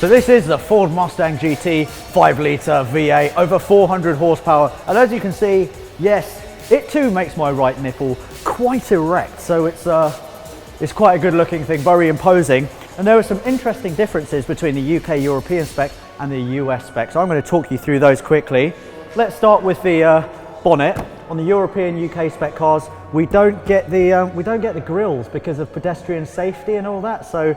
So this is the Ford Mustang GT 5-litre V8, over 400 horsepower. And as you can see, yes, it too makes my right nipple quite erect. So it's quite a good looking thing, very imposing. And there are some interesting differences between the UK European spec and the US spec. So I'm going to talk you through those quickly. Let's start with the bonnet. On the European UK spec cars, we don't get the grills because of pedestrian safety and all that. So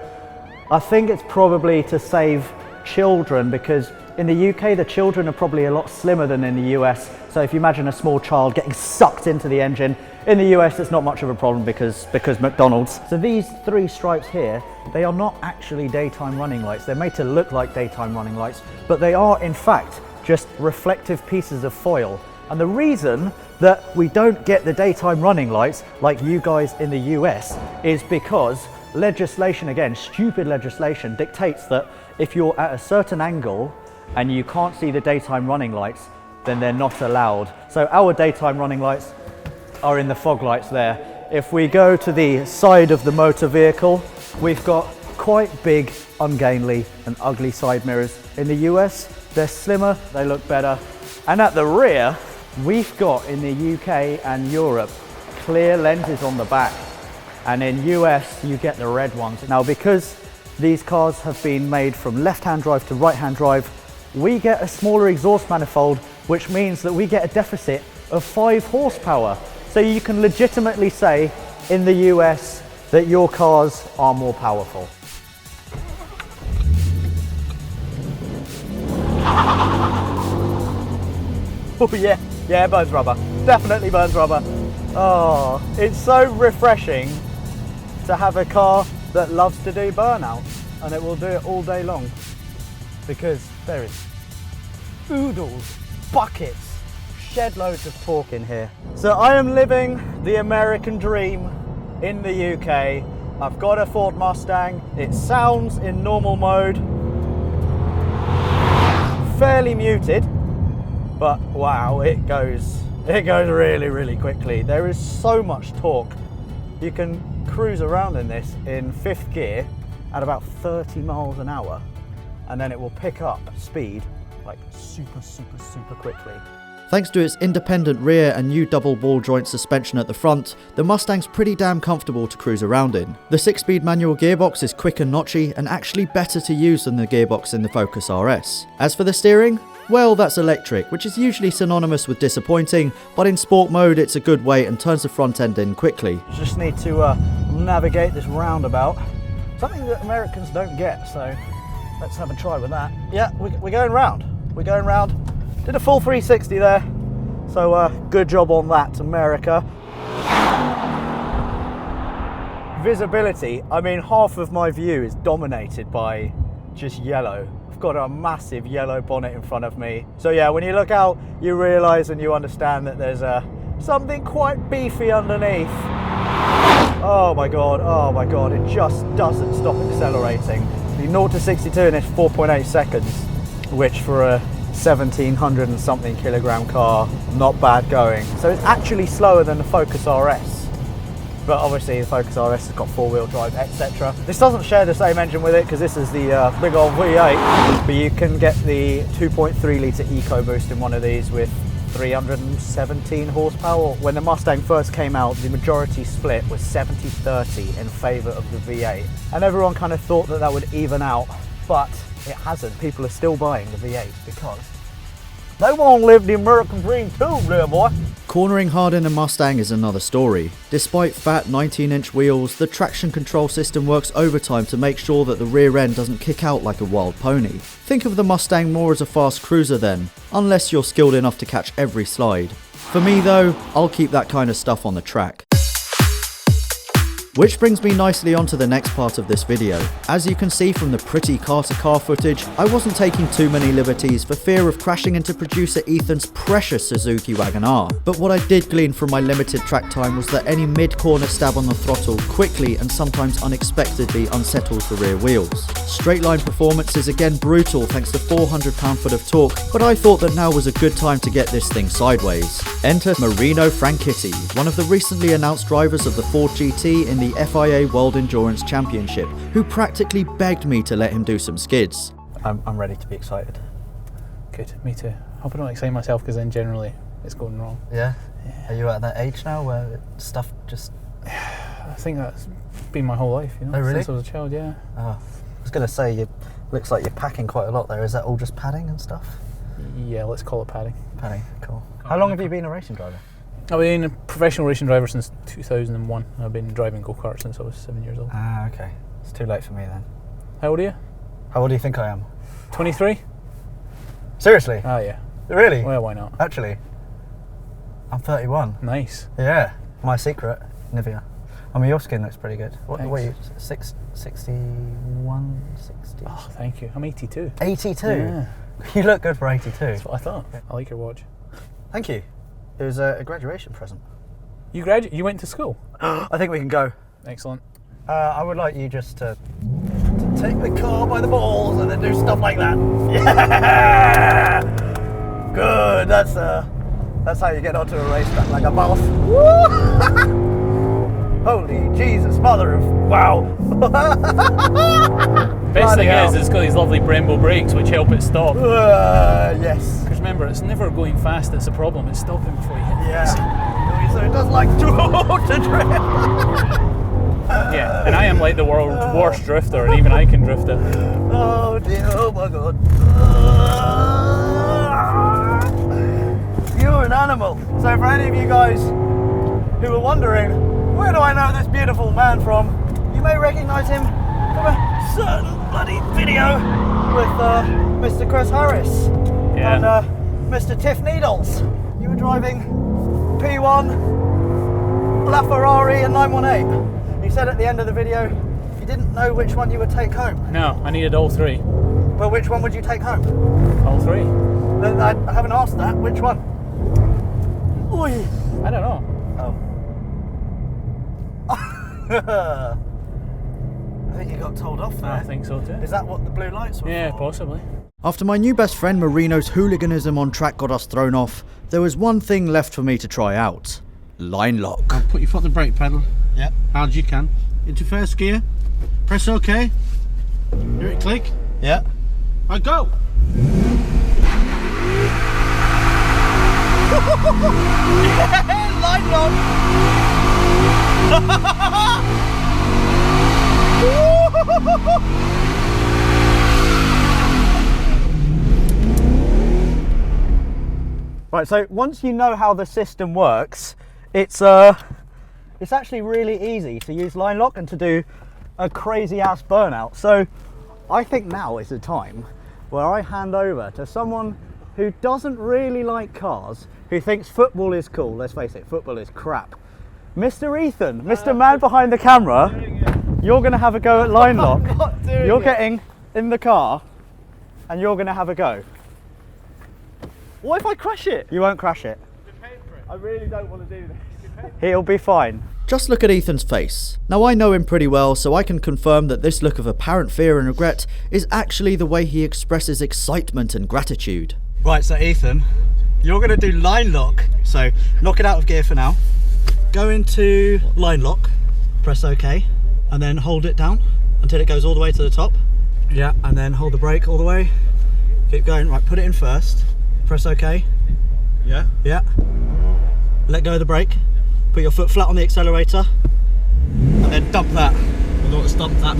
I think it's probably to save children, because in the UK the children are probably a lot slimmer than in the US. So if you imagine a small child getting sucked into the engine, in the US it's not much of a problem because McDonald's. So these three stripes here, they are not actually daytime running lights. They're made to look like daytime running lights, but they are in fact just reflective pieces of foil. And the reason that we don't get the daytime running lights like you guys in the US is because legislation, again, stupid legislation, dictates that if you're at a certain angle and you can't see the daytime running lights, then they're not allowed. So our daytime running lights are in the fog lights there. If we go to the side of the motor vehicle, we've got quite big, ungainly and ugly side mirrors. In the US, they're slimmer, they look better. And at the rear, we've got, in the UK and Europe, clear lenses on the back. And in US, you get the red ones. Now, because these cars have been made from left-hand drive to right-hand drive, we get a smaller exhaust manifold, which means that we get a deficit of 5 horsepower. So you can legitimately say in the US that your cars are more powerful. Oh yeah, it burns rubber. Definitely burns rubber. Oh, it's so refreshing to have a car that loves to do burnouts, and it will do it all day long, because there is oodles, buckets, shed loads of torque in here. So I am living the American dream in the UK. I've got a Ford Mustang. It sounds in normal mode fairly muted, but wow, it goes really, really quickly. There is so much torque. You can cruise around in this in 5th gear at about 30 miles an hour, and then it will pick up speed like super quickly. Thanks to its independent rear and new double ball joint suspension at the front, the Mustang's pretty damn comfortable to cruise around in. The 6-speed manual gearbox is quick and notchy, and actually better to use than the gearbox in the Focus RS. As for the steering, well, that's electric, which is usually synonymous with disappointing, but in sport mode it's a good weight and turns the front end in quickly. Just need to navigate this roundabout, something that Americans don't get, so let's have a try with that. Yeah, we're going round. We're going round. Did a full 360 there, so good job on that, America. Visibility, I mean, half of my view is dominated by just yellow. I've got a massive yellow bonnet in front of me. So yeah, when you look out, you realise and you understand that there's something quite beefy underneath. Oh my god, it just doesn't stop accelerating. The 0 to 62 in 4.8 seconds, which for a 1700 and something kilogram car, not bad going. So it's actually slower than the Focus RS, but obviously the Focus RS has got 4-wheel drive, etc. This doesn't share the same engine with it because this is the big old V8, but you can get the 2.3 litre EcoBoost in one of these with 317 horsepower. When the Mustang first came out, the majority split was 70-30 in favour of the V8, and everyone kind of thought that would even out, but it hasn't. People are still buying the V8 because they want to live the American dream too, little boy. Cornering hard in a Mustang is another story. Despite fat 19-inch wheels, the traction control system works overtime to make sure that the rear end doesn't kick out like a wild pony. Think of the Mustang more as a fast cruiser then, unless you're skilled enough to catch every slide. For me though, I'll keep that kind of stuff on the track. Which brings me nicely onto the next part of this video. As you can see from the pretty car-to-car footage, I wasn't taking too many liberties for fear of crashing into producer Ethan's precious Suzuki Wagon R. But what I did glean from my limited track time was that any mid-corner stab on the throttle quickly and sometimes unexpectedly unsettles the rear wheels. Straight line performance is again brutal thanks to 400 pound-foot of torque, but I thought that now was a good time to get this thing sideways. Enter Marino Franchitti, one of the recently announced drivers of the Ford GT in the FIA World Endurance Championship, who practically begged me to let him do some skids. I'm ready to be excited. Good, me too. I hope I don't excite myself because then generally it's going wrong. Yeah? Are you at that age now where stuff just... I think that's been my whole life, you know, Oh, really? since I was a child, yeah. Oh, I was going to say, looks like you're packing quite a lot there. Is that all just padding and stuff? Yeah, let's call it padding. Padding, cool. How long have you been a racing driver? I've been a professional racing driver since 2001. I've been driving go-karts since I was 7 years old. Ah, okay. It's too late for me then. How old are you? How old do you think I am? 23? Seriously? Ah, yeah. Really? Well, why not? Actually, I'm 31. Nice. Yeah. My secret, Nivea. I mean, your skin looks pretty good. What are you, Thanks. 61, 60? Oh, thank you. I'm 82. 82? Yeah. You look good for 82. That's what I thought. I like your watch. Thank you. It was a graduation present. You went to school? I think we can go. Excellent. I would like you just to take the car by the balls and then do stuff like that. Yeah! Good. That's how you get onto a racetrack, like a boss. Holy Jesus, mother of wow! Best thing is, it's got these lovely Brembo brakes which help it stop. Yes. Because remember, it's never going fast that's a problem, it's stopping before you hit the exit. Yeah. So it does like to drift. Yeah, and I am like the world's worst drifter, and even I can drift it. Oh dear, oh my god. You're an animal. So for any of you guys who were wondering, where do I know this beautiful man from? You may recognise him from a certain bloody video with Mr. Chris Harris and Mr. Tiff Needles. You were driving P1, LaFerrari and 918. You said at the end of the video you didn't know which one you would take home. No, I needed all three. Well, which one would you take home? All three? I haven't asked that. Which one? Oi. I don't know. I think you got told off there. I think so too. Is that what the blue lights were Yeah, for? possibly. After my new best friend Marino's hooliganism on track got us thrown off, there was one thing left for me to try out. Line lock. Put your foot on the brake pedal. Yep. Hard as you can. Into first gear. Press OK. Hear it click. Yeah. And go. Line lock. Right, so once you know how the system works, it's actually really easy to use line lock and to do a crazy ass burnout. So I think now is the time where I hand over to someone who doesn't really like cars, who thinks football is cool. Let's face it, football is crap. Mr. Ethan, Mr. Man behind the camera, you're going to have a go at line lock. You're getting in the car and you're going to have a go. What if I crash it? You won't crash it. I really don't want to do this. He'll be fine. Just look at Ethan's face. Now I know him pretty well, so I can confirm that this look of apparent fear and regret is actually the way he expresses excitement and gratitude. Right, so Ethan, you're going to do line lock. So knock it out of gear for now. Go into line lock, press OK, and then hold it down until it goes all the way to the top. Yeah, and then hold the brake all the way. Keep going. Right, put it in first. Press OK. Yeah. Yeah. Let go of the brake. Put your foot flat on the accelerator. And then dump that. I don't want to stop that.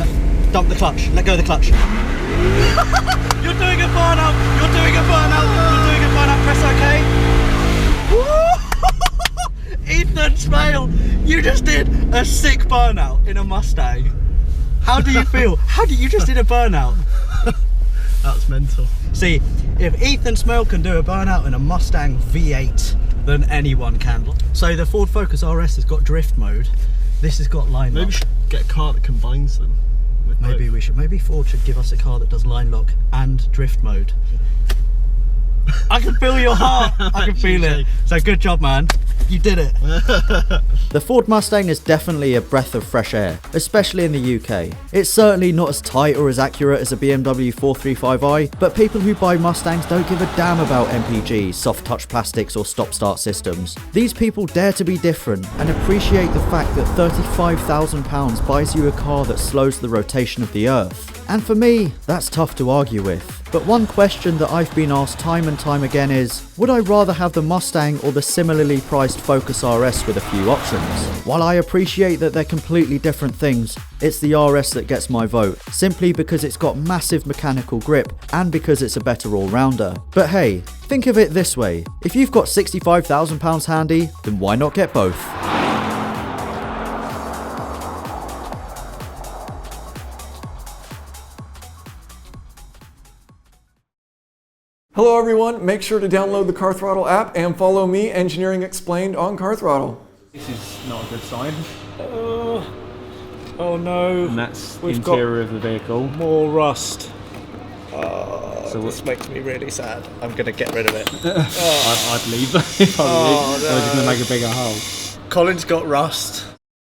Dump the clutch. Let go of the clutch. You're doing a burnout. You're doing a burnout. You're doing a burnout. Press OK. Ethan Smale, you just did a sick burnout in a Mustang. How do you feel? You just did a burnout? That's mental. See, if Ethan Smale can do a burnout in a Mustang V8, then anyone can. So the Ford Focus RS has got drift mode. This has got line lock. Maybe we should get a car that combines them. With Maybe both. we should. Maybe Ford should give us a car that does line lock and drift mode. I can feel your heart. I can feel it. So good job, man. You did it. The Ford Mustang is definitely a breath of fresh air, especially in the UK. It's certainly not as tight or as accurate as a BMW 435i, but people who buy Mustangs don't give a damn about MPGs, soft touch plastics or stop-start systems. These people dare to be different and appreciate the fact that £35,000 buys you a car that slows the rotation of the earth. And for me, that's tough to argue with. But one question that I've been asked time and time again is, would I rather have the Mustang or the similarly priced Focus RS with a few options? While I appreciate that they're completely different things, it's the RS that gets my vote, simply because it's got massive mechanical grip and because it's a better all-rounder. But hey, think of it this way, if you've got £65,000 handy, then why not get both? Hello everyone, make sure to download the Car Throttle app and follow me, Engineering Explained, on Car Throttle. This is not a good sign. Oh no. And that's the We've interior of the vehicle. More rust. So This makes me really sad. I'm going to get rid of it. I'd leave if I were you. I was just going to make a bigger hole. Colin's got rust.